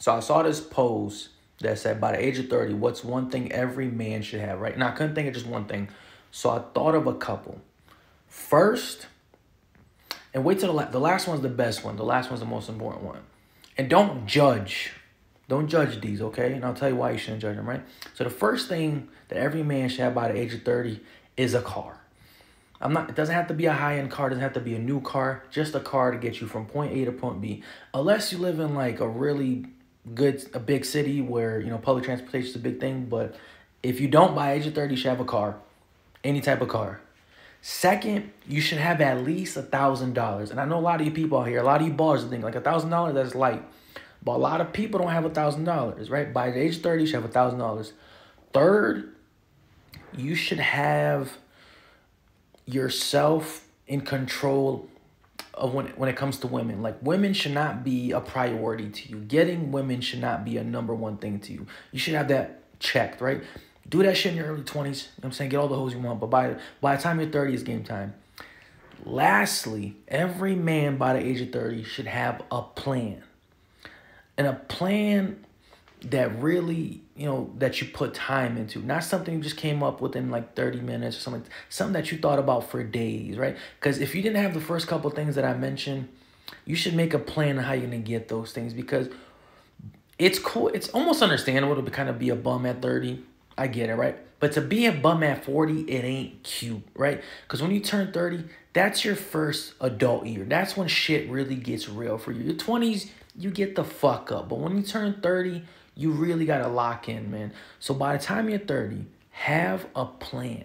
So I saw this post that said, by the age of 30, what's one thing every man should have, right? And I couldn't think of just one thing. So I thought of a couple. First, and wait till the last one's the best one. The last one's the most important one. And don't judge. Don't judge these, okay? And I'll tell you why you shouldn't judge them, right? So the first thing that every man should have by the age of 30 is a car. It doesn't have to be a high-end car, it doesn't have to be a new car, just a car to get you from point A to point B. Unless you live in like a big city where, public transportation is a big thing, but if you don't, by age of 30, you should have a car, any type of car. Second, you should have at least $1,000. And I know a lot of you people out here, a lot of you ballers think like $1,000, that's light. But a lot of people don't have $1,000, right? By the age of 30, you should have $1,000. Third, you should have yourself in control of when it comes to women. Like, women should not be a priority to you. Getting women should not be a number one thing to you. You should have that checked, right? Do that shit in your early 20s. You know what I'm saying? Get all the hoes you want. But by the time you're 30, it's game time. Lastly, every man by the age of 30 should have a plan. And a plan that really, that you put time into. Not something you just came up with in like 30 minutes or something. Something that you thought about for days, right? Because if you didn't have the first couple of things that I mentioned, you should make a plan on how you're going to get those things. Because it's cool. It's almost understandable to kind of be a bum at 30. I get it, right? But to be a bum at 40, it ain't cute, right? Because when you turn 30, that's your first adult year. That's when shit really gets real for you. Your 20s, you get the fuck up. But when you turn 30, you really got to lock in, man. So by the time you're 30, have a plan.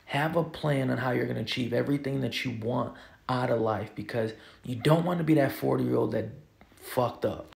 Have a plan on how you're going to achieve everything that you want out of life. Because you don't want to be that 40-year-old that fucked up.